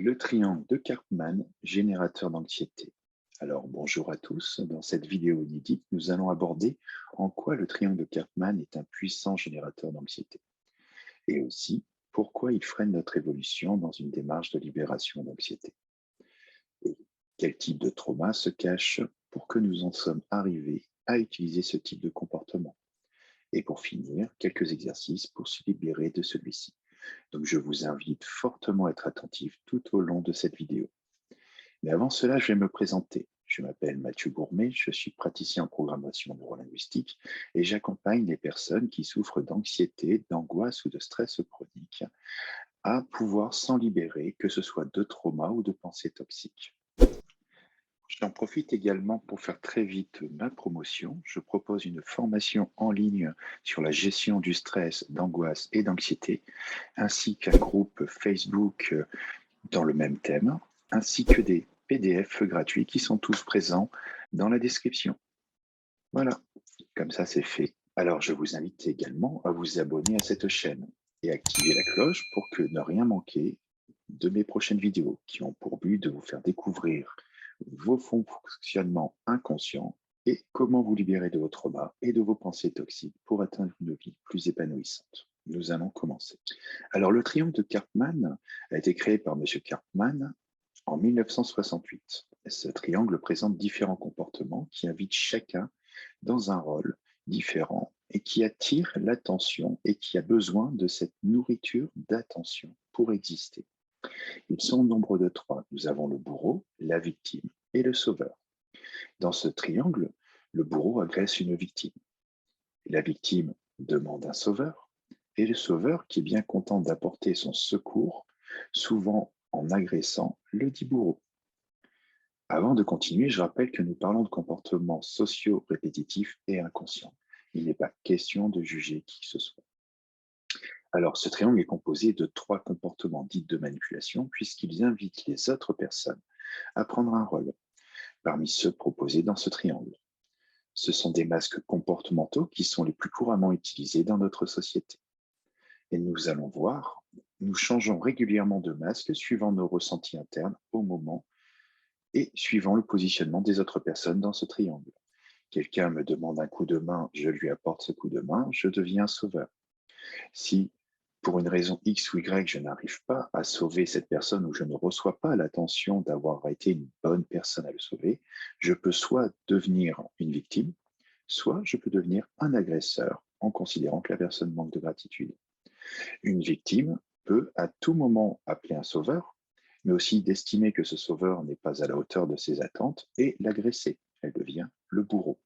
Le triangle de Karpman, générateur d'anxiété. Alors bonjour à tous, dans cette vidéo inédite, nous allons aborder en quoi le triangle de Karpman est un puissant générateur d'anxiété et aussi pourquoi il freine notre évolution dans une démarche de libération d'anxiété. Et quel type de trauma se cache pour que nous en sommes arrivés à utiliser ce type de comportement. Et pour finir, quelques exercices pour se libérer de celui-ci. Donc je vous invite fortement à être attentif tout au long de cette vidéo. Mais avant cela, je vais me présenter. Je m'appelle Mathieu Gourmet, je suis praticien en programmation neurolinguistique et j'accompagne les personnes qui souffrent d'anxiété, d'angoisse ou de stress chronique à pouvoir s'en libérer, que ce soit de trauma ou de pensées toxiques. J'en profite également pour faire très vite ma promotion. Je propose une formation en ligne sur la gestion du stress, d'angoisse et d'anxiété, ainsi qu'un groupe Facebook dans le même thème, ainsi que des PDF gratuits qui sont tous présents dans la description. Voilà, comme ça c'est fait. Alors je vous invite également à vous abonner à cette chaîne et activer la cloche pour que ne rien manquer de mes prochaines vidéos qui ont pour but de vous faire découvrir vos fonctionnements inconscients et comment vous libérer de vos traumas et de vos pensées toxiques pour atteindre une vie plus épanouissante. Nous allons commencer. Alors le triangle de Karpman a été créé par M. Karpman en 1968. Ce triangle présente différents comportements qui invitent chacun dans un rôle différent et qui attire l'attention et qui a besoin de cette nourriture d'attention pour exister. Ils sont au nombre de trois. Nous avons le bourreau, la victime et le sauveur. Dans ce triangle, le bourreau agresse une victime. La victime demande un sauveur et le sauveur, qui est bien content d'apporter son secours, souvent en agressant, le dit bourreau. Avant de continuer, je rappelle que nous parlons de comportements sociaux répétitifs et inconscients. Il n'est pas question de juger qui que ce soit. Alors, ce triangle est composé de trois comportements dits de manipulation, puisqu'ils invitent les autres personnes à prendre un rôle parmi ceux proposés dans ce triangle. Ce sont des masques comportementaux qui sont les plus couramment utilisés dans notre société. Et nous allons voir, nous changeons régulièrement de masque suivant nos ressentis internes au moment et suivant le positionnement des autres personnes dans ce triangle. Quelqu'un me demande un coup de main, je lui apporte ce coup de main, je deviens sauveur. Si, pour une raison X ou Y, je n'arrive pas à sauver cette personne ou je ne reçois pas l'attention d'avoir été une bonne personne à le sauver, je peux soit devenir une victime, soit je peux devenir un agresseur en considérant que la personne manque de gratitude. Une victime peut à tout moment appeler un sauveur, mais aussi d'estimer que ce sauveur n'est pas à la hauteur de ses attentes et l'agresser. Elle devient le bourreau.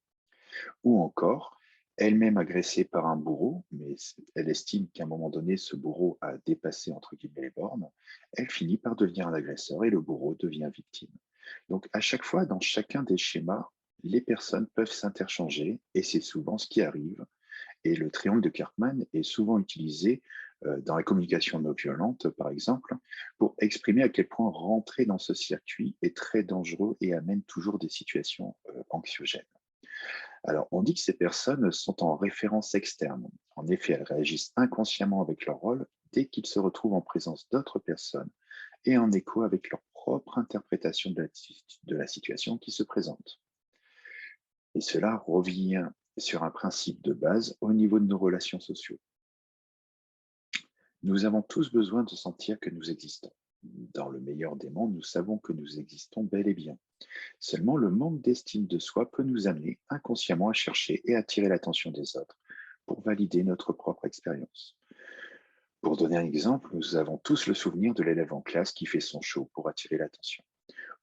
Ou encore, elle-même agressée par un bourreau, mais elle estime qu'à un moment donné, ce bourreau a dépassé entre guillemets les bornes, elle finit par devenir un agresseur et le bourreau devient victime. Donc à chaque fois, dans chacun des schémas, les personnes peuvent s'interchanger et c'est souvent ce qui arrive. Et le triangle de Karpman est souvent utilisé dans la communication non violente, par exemple, pour exprimer à quel point rentrer dans ce circuit est très dangereux et amène toujours des situations anxiogènes. Alors, on dit que ces personnes sont en référence externe. En effet, elles réagissent inconsciemment avec leur rôle dès qu'ils se retrouvent en présence d'autres personnes et en écho avec leur propre interprétation de la situation qui se présente. Et cela revient sur un principe de base au niveau de nos relations sociales. Nous avons tous besoin de sentir que nous existons. Dans le meilleur des mondes, nous savons que nous existons bel et bien. Seulement, le manque d'estime de soi peut nous amener inconsciemment à chercher et attirer l'attention des autres pour valider notre propre expérience. Pour donner un exemple, nous avons tous le souvenir de l'élève en classe qui fait son show pour attirer l'attention,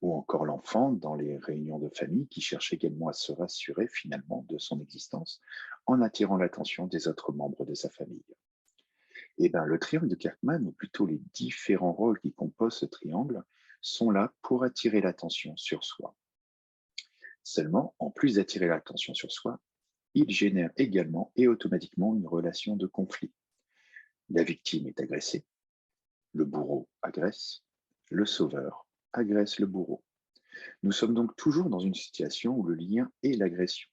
ou encore l'enfant dans les réunions de famille qui cherche également à se rassurer finalement de son existence en attirant l'attention des autres membres de sa famille. Eh bien, le triangle de Karpman, ou plutôt les différents rôles qui composent ce triangle, sont là pour attirer l'attention sur soi. Seulement, en plus d'attirer l'attention sur soi, il génère également et automatiquement une relation de conflit. La victime est agressée, le bourreau agresse, le sauveur agresse le bourreau. Nous sommes donc toujours dans une situation où le lien est l'agression,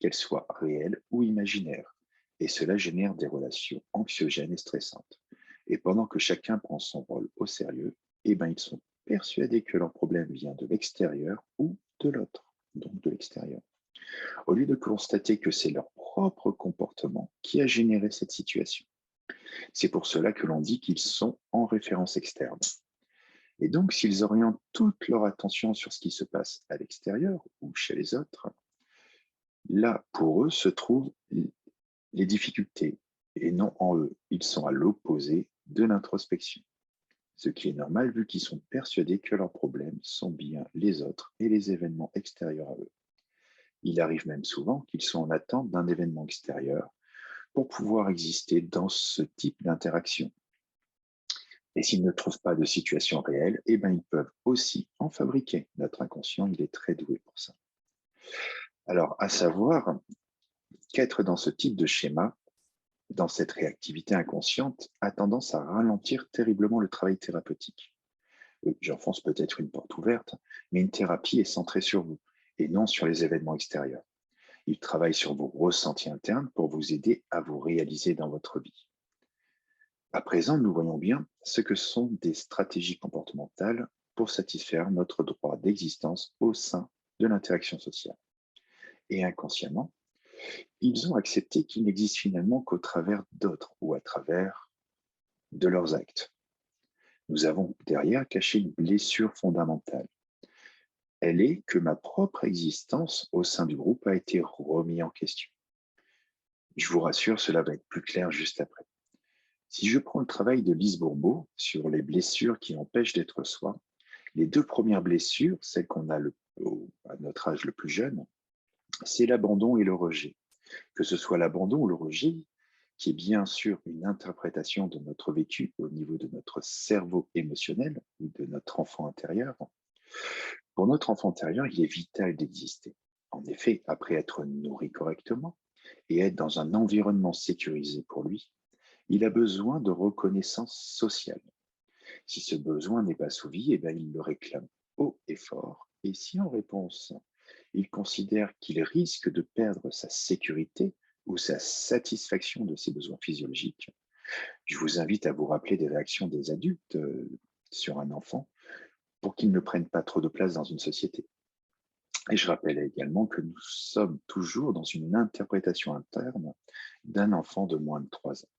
qu'elle soit réelle ou imaginaire, et cela génère des relations anxiogènes et stressantes. Et pendant que chacun prend son rôle au sérieux, eh ben, ils sont persuadés que leur problème vient de l'extérieur ou de l'autre, donc de l'extérieur, au lieu de constater que c'est leur propre comportement qui a généré cette situation. C'est pour cela que l'on dit qu'ils sont en référence externe. Et donc, s'ils orientent toute leur attention sur ce qui se passe à l'extérieur ou chez les autres, là, pour eux, se trouvent les difficultés et non en eux. Ils sont à l'opposé de l'introspection, ce qui est normal vu qu'ils sont persuadés que leurs problèmes sont bien les autres et les événements extérieurs à eux. Il arrive même souvent qu'ils soient en attente d'un événement extérieur pour pouvoir exister dans ce type d'interaction. Et s'ils ne trouvent pas de situation réelle, eh ben, ils peuvent aussi en fabriquer. Notre inconscient, il est très doué pour ça. Alors, à savoir qu'être dans ce type de schéma, dans cette réactivité inconsciente, a tendance à ralentir terriblement le travail thérapeutique. J'enfonce peut-être une porte ouverte, mais une thérapie est centrée sur vous et non sur les événements extérieurs. Il travaille sur vos ressentis internes pour vous aider à vous réaliser dans votre vie. À présent, nous voyons bien ce que sont des stratégies comportementales pour satisfaire notre droit d'existence au sein de l'interaction sociale. Et inconsciemment, ils ont accepté qu'il n'existe finalement qu'au travers d'autres ou à travers de leurs actes. Nous avons derrière caché une blessure fondamentale. Elle est que ma propre existence au sein du groupe a été remise en question. Je vous rassure, cela va être plus clair juste après. Si je prends le travail de Lise Bourbeau sur les blessures qui empêchent d'être soi, les deux premières blessures, celles qu'on a à notre âge le plus jeune, c'est l'abandon et le rejet. Que ce soit l'abandon ou le rejet, qui est bien sûr une interprétation de notre vécu au niveau de notre cerveau émotionnel ou de notre enfant intérieur. Pour notre enfant intérieur, il est vital d'exister. En effet, après être nourri correctement et être dans un environnement sécurisé pour lui, il a besoin de reconnaissance sociale. Si ce besoin n'est pas assouvi, eh bien, il le réclame haut et fort. Et si en réponse, il considère qu'il risque de perdre sa sécurité ou sa satisfaction de ses besoins physiologiques, je vous invite à vous rappeler des réactions des adultes sur un enfant pour qu'il ne prenne pas trop de place dans une société. Et je rappelle également que nous sommes toujours dans une interprétation interne d'un enfant de moins de 3 ans.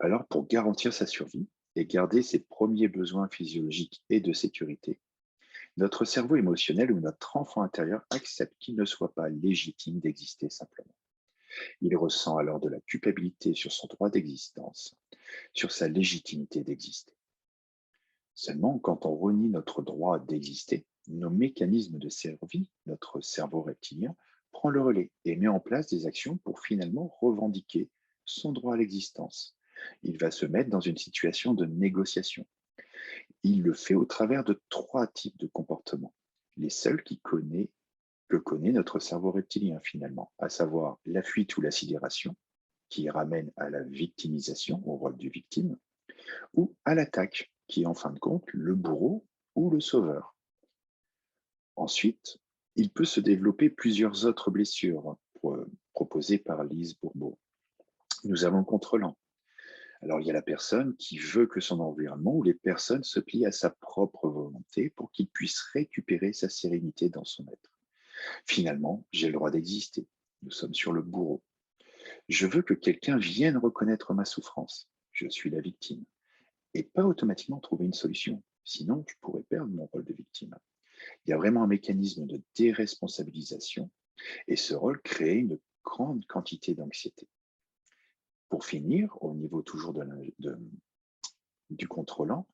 Alors, pour garantir sa survie et garder ses premiers besoins physiologiques et de sécurité, notre cerveau émotionnel ou notre enfant intérieur accepte qu'il ne soit pas légitime d'exister simplement. Il ressent alors de la culpabilité sur son droit d'existence, sur sa légitimité d'exister. Seulement, quand on renie notre droit d'exister, nos mécanismes de survie, notre cerveau reptilien, prend le relais et met en place des actions pour finalement revendiquer son droit à l'existence. Il va se mettre dans une situation de négociation. Il le fait au travers de 3 types de comportements, les seuls que connaît notre cerveau reptilien finalement, à savoir la fuite ou la sidération, qui ramène à la victimisation, au rôle du victime, ou à l'attaque, qui est en fin de compte le bourreau ou le sauveur. Ensuite, il peut se développer plusieurs autres blessures proposées par Lise Bourbeau. Nous avons le contrôlant. Alors, il y a la personne qui veut que son environnement ou les personnes se plient à sa propre volonté pour qu'il puisse récupérer sa sérénité dans son être. Finalement, j'ai le droit d'exister. Nous sommes sur le bourreau. Je veux que quelqu'un vienne reconnaître ma souffrance. Je suis la victime. Et pas automatiquement trouver une solution. Sinon, je pourrais perdre mon rôle de victime. Il y a vraiment un mécanisme de déresponsabilisation et ce rôle crée une grande quantité d'anxiété. Pour finir, au niveau toujours du contrôlant,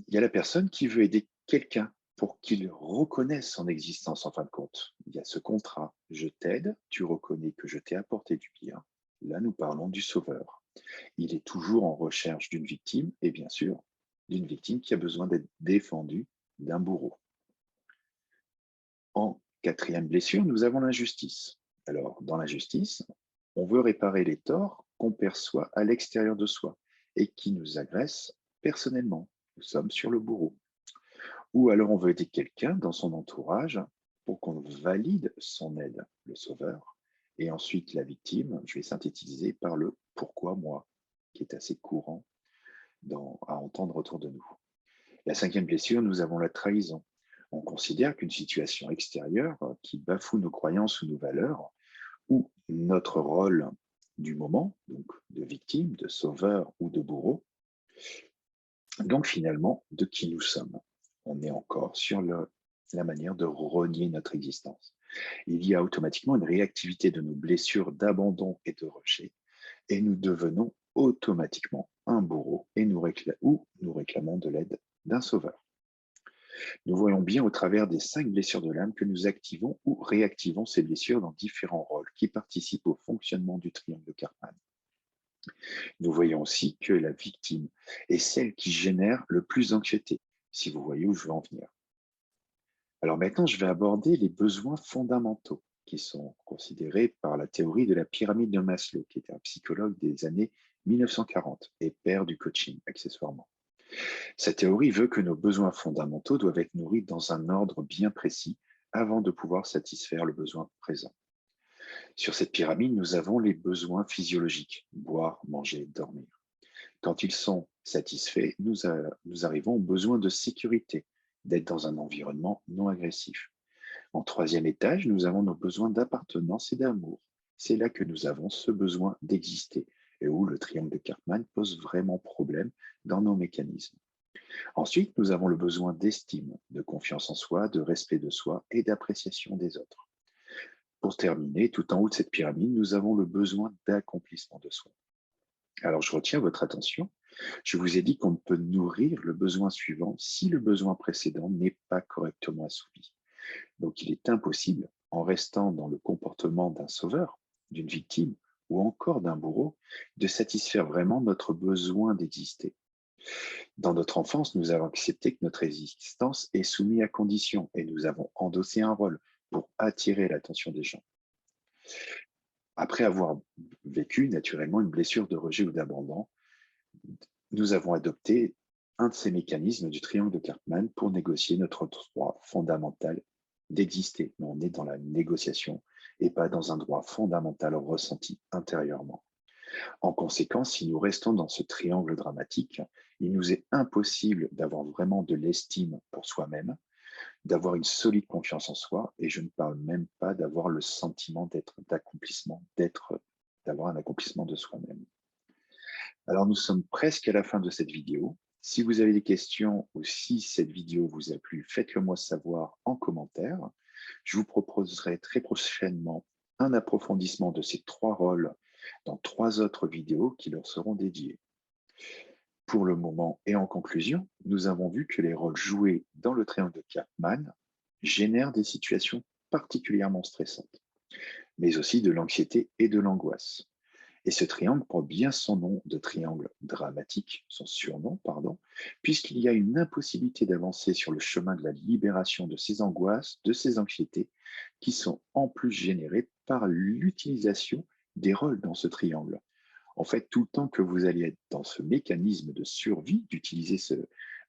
il y a la personne qui veut aider quelqu'un pour qu'il reconnaisse son existence en fin de compte. Il y a ce contrat, je t'aide, tu reconnais que je t'ai apporté du bien. Là, nous parlons du sauveur. Il est toujours en recherche d'une victime et bien sûr, d'une victime qui a besoin d'être défendue d'un bourreau. En 4e blessure, nous avons l'injustice. Alors, dans l'injustice, on veut réparer les torts qu'on perçoit à l'extérieur de soi et qui nous agressent personnellement. Nous sommes sur le bourreau. Ou alors on veut aider quelqu'un dans son entourage pour qu'on valide son aide, le sauveur. Et ensuite, la victime, je vais synthétiser par le « pourquoi moi ?» qui est assez courant à entendre autour de nous. La cinquième blessure, nous avons la trahison. On considère qu'une situation extérieure qui bafoue nos croyances ou nos valeurs, ou notre rôle du moment, donc de victime, de sauveur ou de bourreau, donc finalement de qui nous sommes. On est encore sur la manière de renier notre existence. Il y a automatiquement une réactivité de nos blessures d'abandon et de rejet, et nous devenons automatiquement un bourreau et ou nous réclamons de l'aide d'un sauveur. Nous voyons bien au travers des 5 blessures de l'âme que nous activons ou réactivons ces blessures dans différents rôles qui participent au fonctionnement du triangle de Karpman. Nous voyons aussi que la victime est celle qui génère le plus d'anxiété, si vous voyez où je veux en venir. Alors maintenant, je vais aborder les besoins fondamentaux qui sont considérés par la théorie de la pyramide de Maslow, qui était un psychologue des années 1940 et père du coaching accessoirement. Cette théorie veut que nos besoins fondamentaux doivent être nourris dans un ordre bien précis avant de pouvoir satisfaire le besoin présent. Sur cette pyramide, nous avons les besoins physiologiques, boire, manger, dormir. Quand ils sont satisfaits, nous arrivons aux besoins de sécurité, d'être dans un environnement non agressif. En troisième étage, nous avons nos besoins d'appartenance et d'amour. C'est là que nous avons ce besoin d'exister et où le triangle de Karpman pose vraiment problème dans nos mécanismes. Ensuite, nous avons le besoin d'estime, de confiance en soi, de respect de soi et d'appréciation des autres. Pour terminer, tout en haut de cette pyramide, nous avons le besoin d'accomplissement de soi. Alors, je retiens votre attention. Je vous ai dit qu'on ne peut nourrir le besoin suivant si le besoin précédent n'est pas correctement assouvi. Donc, il est impossible, en restant dans le comportement d'un sauveur, d'une victime ou encore d'un bourreau, de satisfaire vraiment notre besoin d'exister. Dans notre enfance, nous avons accepté que notre existence est soumise à conditions et nous avons endossé un rôle pour attirer l'attention des gens. Après avoir vécu naturellement une blessure de rejet ou d'abandon, nous avons adopté un de ces mécanismes du triangle de Karpman pour négocier notre droit fondamental d'exister. Mais on est dans la négociation et pas dans un droit fondamental ressenti intérieurement. En conséquence, si nous restons dans ce triangle dramatique, il nous est impossible d'avoir vraiment de l'estime pour soi-même, d'avoir une solide confiance en soi, et je ne parle même pas d'avoir le sentiment d'avoir un accomplissement de soi-même. Alors, nous sommes presque à la fin de cette vidéo. Si vous avez des questions ou si cette vidéo vous a plu, faites-le moi savoir en commentaire. Je vous proposerai très prochainement un approfondissement de ces 3 rôles dans 3 autres vidéos qui leur seront dédiées. Pour le moment et en conclusion, nous avons vu que les rôles joués dans le triangle de Karpman génèrent des situations particulièrement stressantes, mais aussi de l'anxiété et de l'angoisse. Et ce triangle porte bien son nom de triangle dramatique, son surnom, pardon, puisqu'il y a une impossibilité d'avancer sur le chemin de la libération de ces angoisses, de ces anxiétés, qui sont en plus générées par l'utilisation des rôles dans ce triangle. En fait, tout le temps que vous allez être dans ce mécanisme de survie, d'utiliser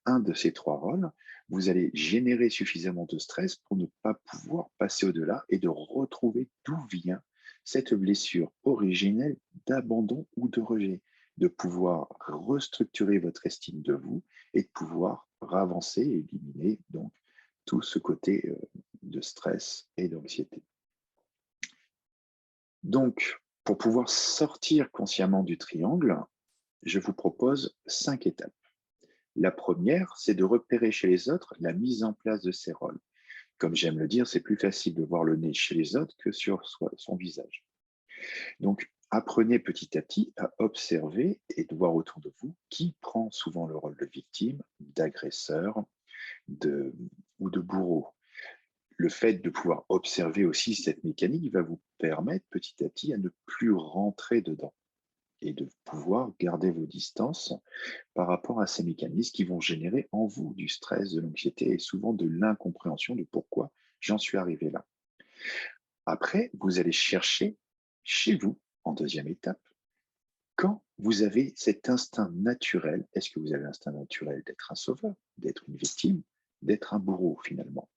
un de ces 3 rôles, vous allez générer suffisamment de stress pour ne pas pouvoir passer au-delà et de retrouver d'où vient cette blessure originelle d'abandon ou de rejet, de pouvoir restructurer votre estime de vous et de pouvoir avancer et éliminer donc tout ce côté de stress et d'anxiété. Donc, pour pouvoir sortir consciemment du triangle, je vous propose 5 étapes. La première, c'est de repérer chez les autres la mise en place de ces rôles. Comme j'aime le dire, c'est plus facile de voir le nez chez les autres que sur son visage. Donc, apprenez petit à petit à observer et de voir autour de vous qui prend souvent le rôle de victime, d'agresseur ou de bourreau. Le fait de pouvoir observer aussi cette mécanique va vous permettre petit à petit à ne plus rentrer dedans et de pouvoir garder vos distances par rapport à ces mécanismes qui vont générer en vous du stress, de l'anxiété et souvent de l'incompréhension de pourquoi j'en suis arrivé là. Après, vous allez chercher chez vous, en deuxième étape, quand vous avez cet instinct naturel, est-ce que vous avez l'instinct naturel d'être un sauveur, d'être une victime, d'être un bourreau finalement?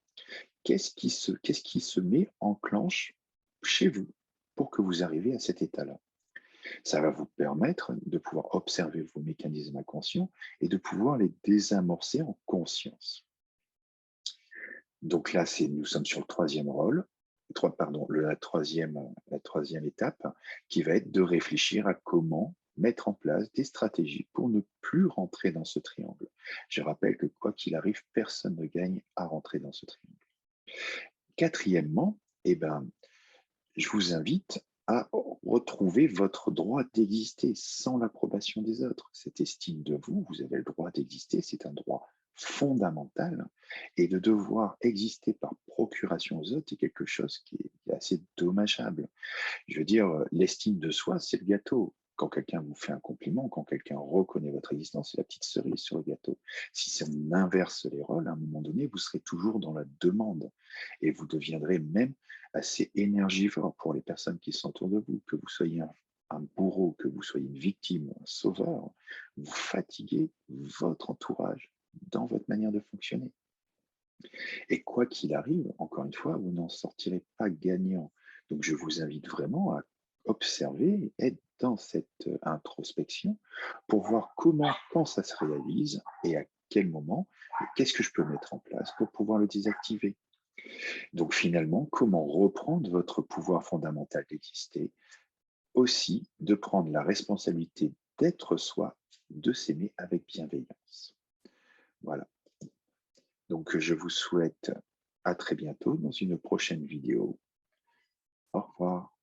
Qu'est-ce qui se enclenche chez vous pour que vous arriviez à cet état-là? Ça va vous permettre de pouvoir observer vos mécanismes inconscients et de pouvoir les désamorcer en conscience. Donc là, nous sommes sur le troisième rôle, pardon, la troisième étape, qui va être de réfléchir à comment mettre en place des stratégies pour ne plus rentrer dans ce triangle. Je rappelle que quoi qu'il arrive, personne ne gagne à rentrer dans ce triangle. Quatrièmement, eh ben, je vous invite à retrouver votre droit d'exister sans l'approbation des autres. Cette estime de vous, vous avez le droit d'exister, c'est un droit fondamental, et de devoir exister par procuration aux autres est quelque chose qui est assez dommageable. Je veux dire, l'estime de soi, c'est le gâteau. Quand quelqu'un vous fait un compliment, quand quelqu'un reconnaît votre existence, c'est la petite cerise sur le gâteau. Si on inverse les rôles, à un moment donné, vous serez toujours dans la demande et vous deviendrez même assez énergivore pour les personnes qui sont autour de vous. Que vous soyez un bourreau, que vous soyez une victime ou un sauveur, vous fatiguez votre entourage dans votre manière de fonctionner. Et quoi qu'il arrive, encore une fois, vous n'en sortirez pas gagnant. Donc, je vous invite vraiment à observer, être dans cette introspection pour voir quand ça se réalise et à quel moment, et qu'est-ce que je peux mettre en place pour pouvoir le désactiver. Donc, finalement, comment reprendre votre pouvoir fondamental d'exister, aussi de prendre la responsabilité d'être soi, de s'aimer avec bienveillance. Voilà. Donc, je vous souhaite à très bientôt dans une prochaine vidéo. Au revoir.